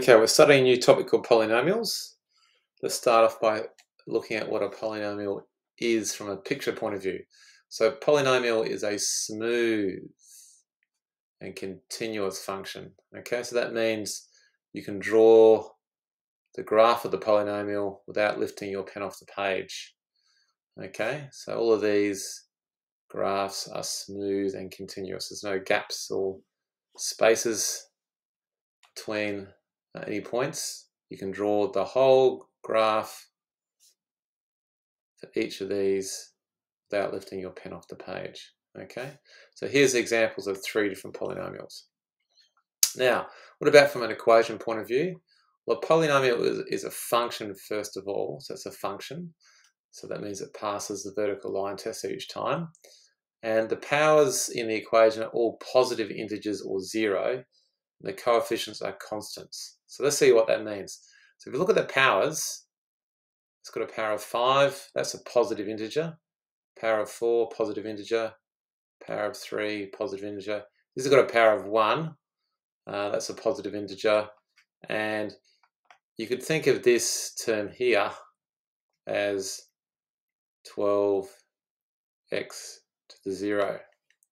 Okay, we're studying a new topic called polynomials. Let's start off by looking at what a polynomial is from a picture point of view. So a polynomial is a smooth and continuous function. Okay, so that means you can draw the graph of the polynomial without lifting your pen off the page. Okay, so all of these graphs are smooth and continuous. There's no gaps or spaces between any points. You can draw the whole graph for each of these without lifting your pen off the page. Okay, so here's examples of 3 different polynomials. Now, what about from an equation point of view? Well, a polynomial is a function first of all, so it's a function. So that means it passes the vertical line test each time. And the powers in the equation are all positive integers or 0. The coefficients are constants. So let's see what that means. So if you look at the powers, it's got a power of 5, that's a positive integer. Power of 4, positive integer. Power of 3, positive integer. This has got a power of 1, that's a positive integer. And you could think of this term here as 12x to the 0,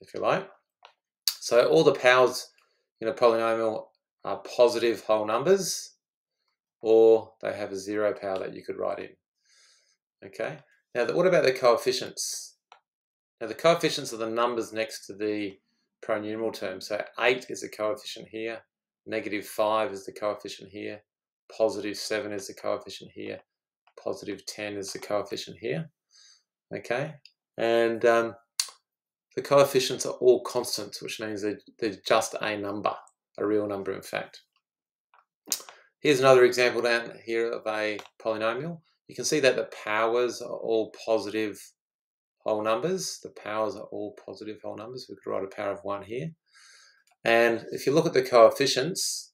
if you like. So all the powers in a polynomial are positive whole numbers, or they have a 0 power that you could write in. Okay, now what about the coefficients? Now the coefficients are the numbers next to the pronumeral term. So 8 is the coefficient here, -5 is the coefficient here, +7 is the coefficient here, +10 is the coefficient here. Okay, and the coefficients are all constants, which means they're just a number, a real number in fact. Here's another example down here of a polynomial. You can see that the powers are all positive whole numbers. The powers are all positive whole numbers. We could write a power of 1 here. And if you look at the coefficients,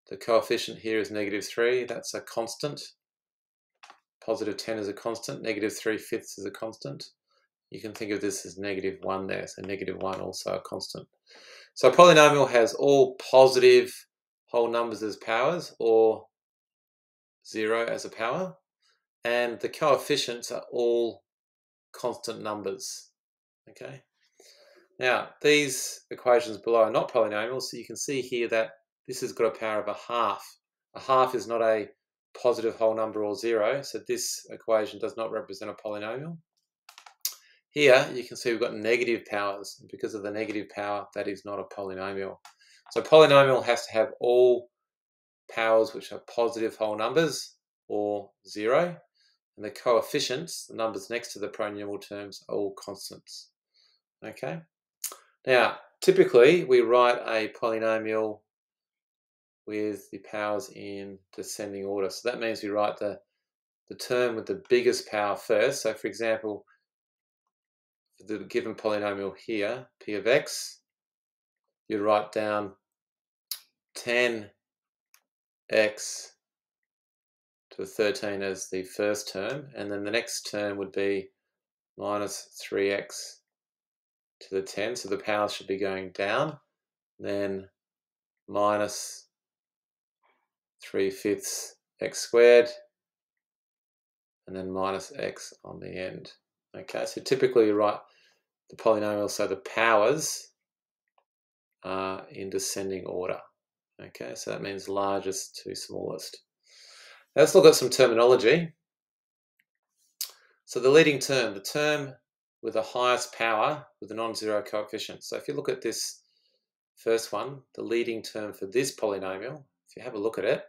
the coefficient here is -3. That's a constant. +10 is a constant. -3/5 is a constant. You can think of this as -1 there. So -1 also a constant. So a polynomial has all positive whole numbers as powers, or 0 as a power, and the coefficients are all constant numbers. Okay, now these equations below are not polynomials, so you can see here that this has got a power of a half. A half is not a positive whole number or 0, so this equation does not represent a polynomial. Here you can see we've got negative powers, and because of the negative power, that is not a polynomial. So a polynomial has to have all powers which are positive whole numbers or 0, and the coefficients, the numbers next to the pronumeral terms, are all constants. Okay, now typically we write a polynomial with the powers in descending order. So that means we write the term with the biggest power first. So for example, for the given polynomial here, p of x, you write down 10x to the 13 as the first term, and then the next term would be -3x to the 10, so the powers should be going down, then -3/5 x squared, and then -x on the end. Okay, so typically you write the polynomial so the powers are in descending order. Okay, so that means largest to smallest. Now let's look at some terminology. So the leading term, the term with the highest power with a non-zero coefficient. So if you look at this first one, the leading term for this polynomial, if you have a look at it,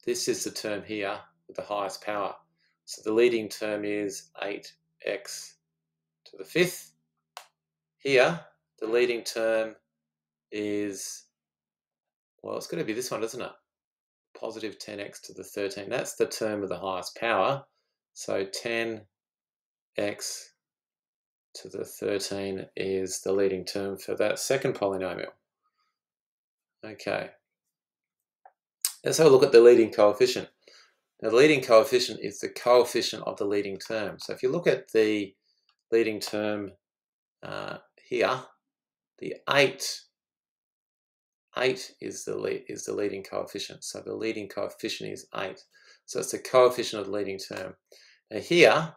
this is the term here with the highest power. So the leading term is 8x to the 5th. Here, the leading term is, well, it's going to be this one, isn't it? +10x to the 13. That's the term with the highest power. So 10x to the 13 is the leading term for that second polynomial. Okay. Let's have a look at the leading coefficient. Now, the leading coefficient is the coefficient of the leading term. So if you look at the leading term here, the 8 8 is the leading coefficient. So the leading coefficient is 8. So it's the coefficient of the leading term. Now here,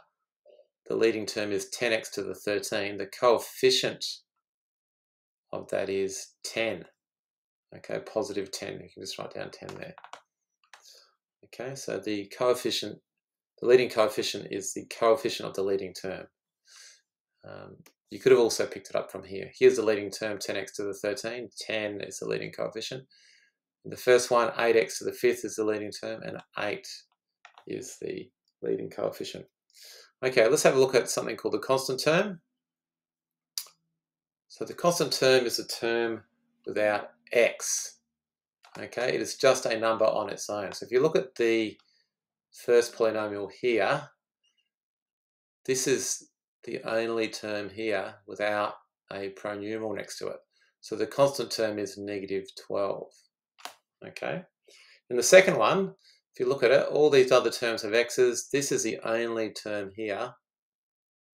the leading term is 10x to the 13. The coefficient of that is 10. Okay, positive 10. You can just write down 10 there. Okay, so the leading coefficient is the coefficient of the leading term. You could have also picked it up from here. Here's the leading term, 10x to the 13. 10 is the leading coefficient. The first one, 8x to the 5th is the leading term, and 8 is the leading coefficient. Okay, let's have a look at something called the constant term. So the constant term is a term without x. Okay, it is just a number on its own. So if you look at the first polynomial here, this is the only term here without a pronumeral next to it. So the constant term is negative 12. Okay. In the second one, if you look at it, all these other terms have x's. This is the only term here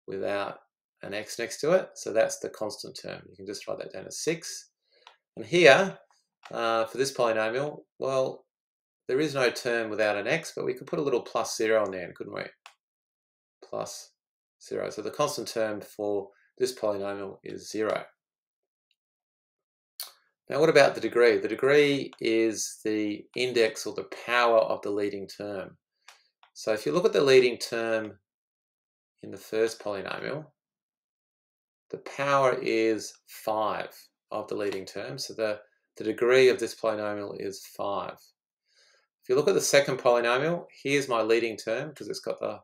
without an x next to it. So that's the constant term. You can just write that down as 6. And here, for this polynomial, well, there is no term without an x, but we could put a little plus 0 on there, couldn't we? Plus 0. So the constant term for this polynomial is 0. Now what about the degree? The degree is the index or the power of the leading term. So if you look at the leading term in the first polynomial, the power is 5 of the leading term. So the degree of this polynomial is 5. If you look at the second polynomial, here's my leading term because it's got the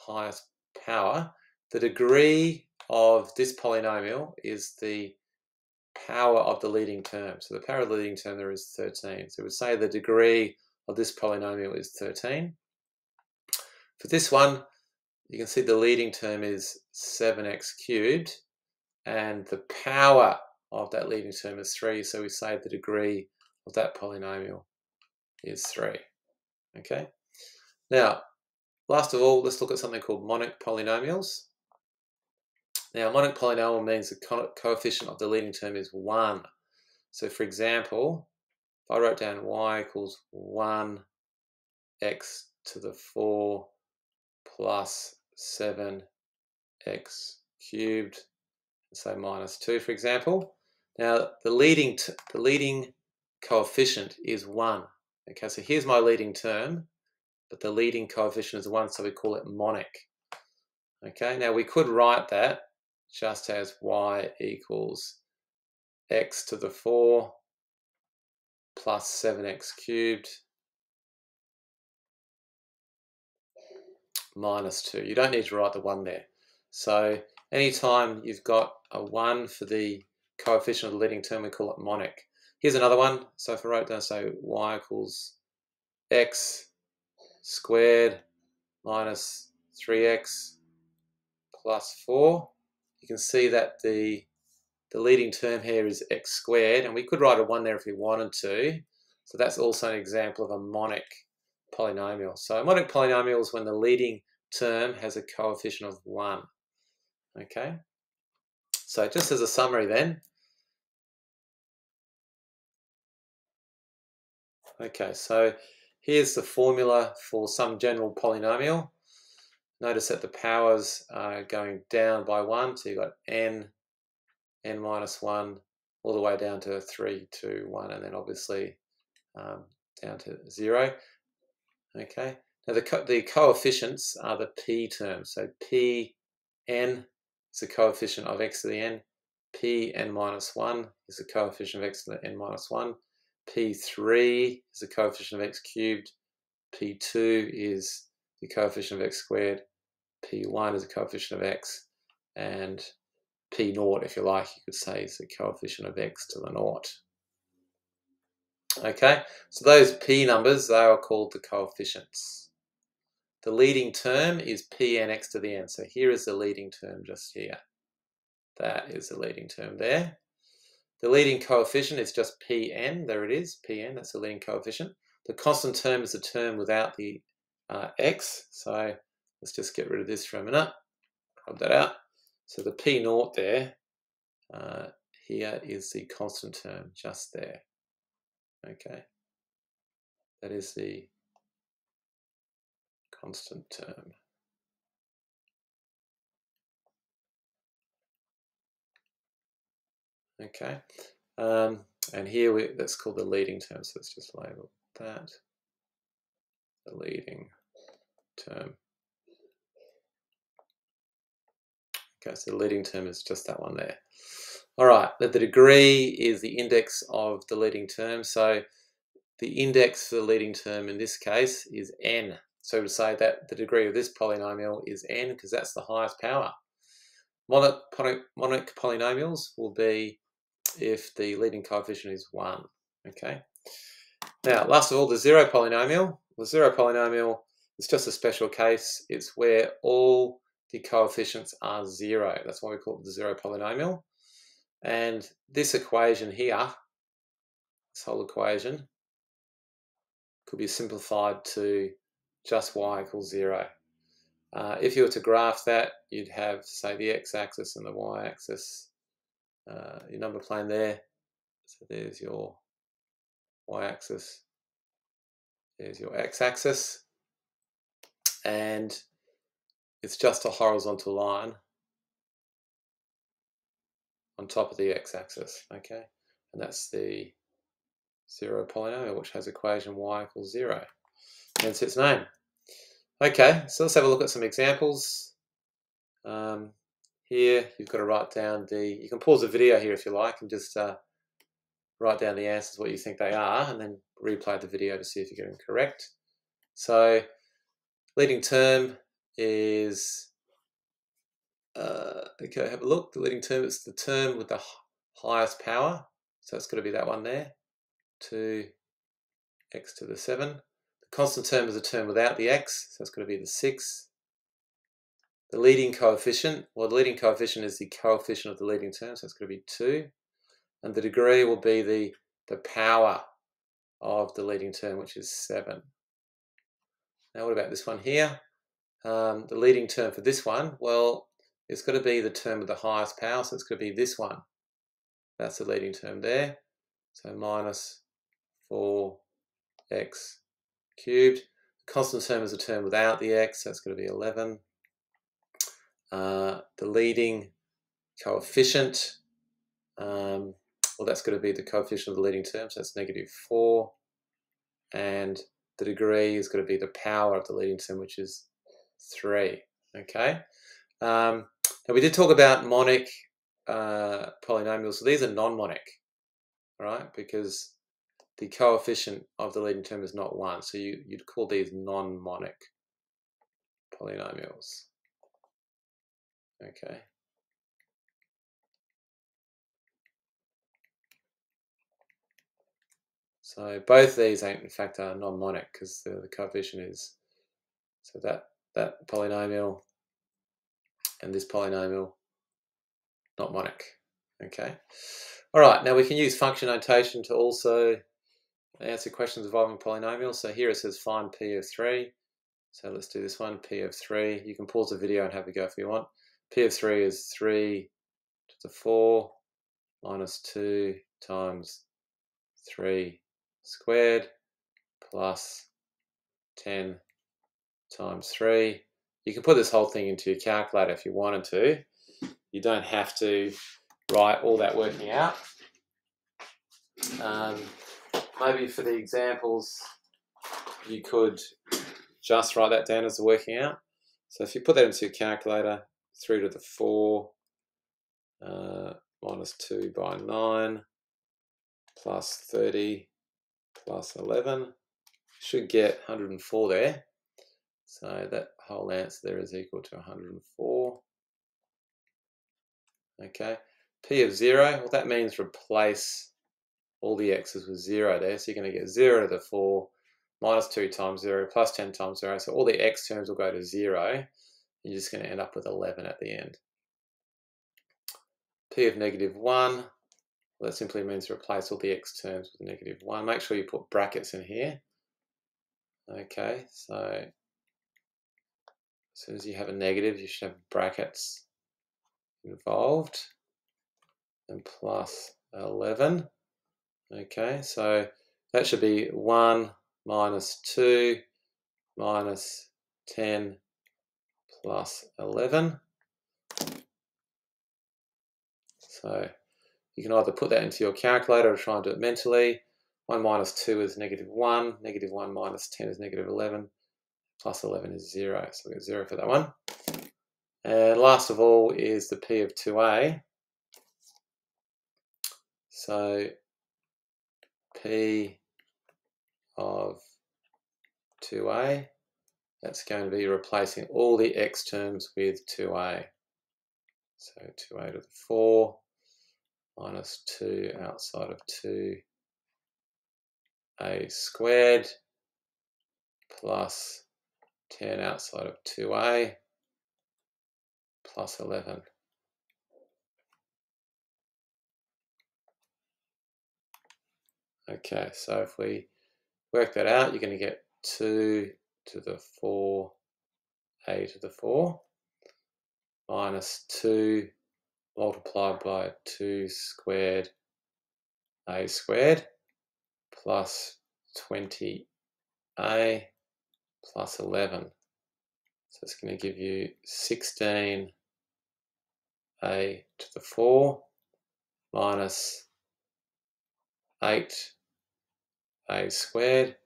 highest power. The degree of this polynomial is the power of the leading term. So the power of the leading term there is 13. So we would say the degree of this polynomial is 13. For this one, you can see the leading term is 7x cubed, and the power of that leading term is 3. So we say the degree of that polynomial is 3. Okay. Now, last of all, let's look at something called monic polynomials. Now, monic polynomial means the coefficient of the leading term is 1. So, for example, if I wrote down y equals 1x to the 4 plus 7x cubed, say minus 2, for example. Now, the leading coefficient is 1. Okay, so here's my leading term, but the leading coefficient is 1, so we call it monic. Okay, now we could write that just as y equals x to the 4 plus 7x cubed minus 2. You don't need to write the 1 there. So anytime you've got a 1 for the coefficient of the leading term, we call it monic. Here's another one. So if I wrote down, say, y equals x squared minus 3x plus 4, you can see that the leading term here is x squared, and we could write a 1 there if we wanted to. So that's also an example of a monic polynomial. So a monic polynomial is when the leading term has a coefficient of 1. Okay. So just as a summary then. Okay, so here's the formula for some general polynomial. Notice that the powers are going down by 1, so you've got n minus 1, all the way down to 3, 2, 1, and then obviously down to 0. Okay, now the coefficients are the p terms. So Pn is the coefficient of x to the n, Pn minus 1 is the coefficient of x to the n minus 1, P3 is the coefficient of x cubed, P2 is the coefficient of x squared, P1 is the coefficient of x, and P0, if you like, you could say, is the coefficient of x to the 0. Okay, so those P numbers, they are called the coefficients. The leading term is Pnx to the n. So here is the leading term just here. That is the leading term there. The leading coefficient is just Pn. There it is, Pn, that's the leading coefficient. The constant term is the term without the x. So let's just get rid of this for a minute. Rub that out. So the P0 there, here is the constant term just there. Okay, that is the constant term. Okay, and here that's called the leading term, so let's just label that the leading term. Okay, so the leading term is just that one there. All right, the degree is the index of the leading term. So the index for the leading term in this case is n. So we say that the degree of this polynomial is n because that's the highest power. Monic polynomials will be if the leading coefficient is 1. Okay. Now, last of all, the zero polynomial. The zero polynomial is just a special case. It's where all the coefficients are 0. That's why we call it the zero polynomial. And this equation here, this whole equation, could be simplified to just y equals 0. If you were to graph that, you'd have, say, the x-axis and the y-axis, your number plane there. So there's your y-axis, there's your x-axis, and it's just a horizontal line on top of the x-axis, okay? And that's the zero polynomial, which has equation y equals 0, hence its name. Okay, so let's have a look at some examples. Here, you've got to write down you can pause the video here if you like and just write down the answers, what you think they are, and then replay the video to see if you get them correct. So, leading term is, okay, have a look. The leading term is the term with the highest power. So it's got to be that one there, 2x to the 7. The constant term is a term without the x, so it's got to be the 6. The leading coefficient, well, the leading coefficient is the coefficient of the leading term, so it's going to be 2. And the degree will be the power of the leading term, which is 7. Now, what about this one here? The leading term for this one, well, it's got to be the term with the highest power, so it's going to be this one. That's the leading term there. So minus 4x cubed. The constant term is a term without the x, so it's going to be 11. The leading coefficient, well, that's going to be the coefficient of the leading term, so that's -4. And the degree is going to be the power of the leading term, which is 3. Okay. Now we did talk about monic polynomials, so these are non-monic, right? Because the coefficient of the leading term is not 1, so you'd call these non-monic polynomials. Okay. So both these in fact are non-monic because the coefficient is, so that polynomial and this polynomial not monic. Okay. All right. Now we can use function notation to also answer questions involving polynomials. So here it says find p of 3. So let's do this one, p of 3. You can pause the video and have a go if you want. P of 3 is 3 to the 4 minus 2 times 3 squared plus 10 times 3. You can put this whole thing into your calculator if you wanted to. You don't have to write all that working out. Maybe for the examples, you could just write that down as the working out. So if you put that into your calculator, 3 to the 4 minus 2 by 9 plus 30 plus 11, you should get 104 there. So that whole answer there is equal to 104. Okay, p of 0, well that means replace all the x's with 0 there. So you're going to get 0 to the 4 minus 2 times 0 plus 10 times 0. So all the x terms will go to 0. You're just going to end up with 11 at the end. P of -1, well, that simply means replace all the x terms with -1. Make sure you put brackets in here. Okay, so as soon as you have a negative, you should have brackets involved. and plus 11. Okay, so that should be 1 minus 2 minus 10 plus 11. So you can either put that into your calculator or try and do it mentally. 1 minus 2 is -1. -1 minus 10 is -11. Plus 11 is 0. So we get 0 for that one. And last of all is the P of 2a. So P of 2a, that's going to be replacing all the x terms with 2a. So 2a to the 4 minus 2 outside of 2a squared plus 10 outside of 2a plus 11. Okay, so if we work that out, you're going to get 2 to the 4a to the 4 minus 2 multiplied by 2 squared a squared plus 20a plus 11. So it's going to give you 16a to the 4 minus 8a squared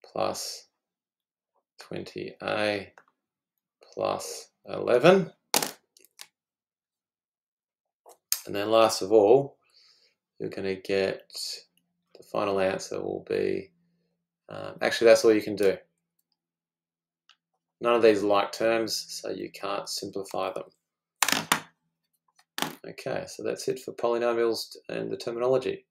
plus 20a plus 11. And then last of all, you're going to get the final answer will be, actually that's all you can do. None of these are like terms, so you can't simplify them. Okay, so that's it for polynomials and the terminology.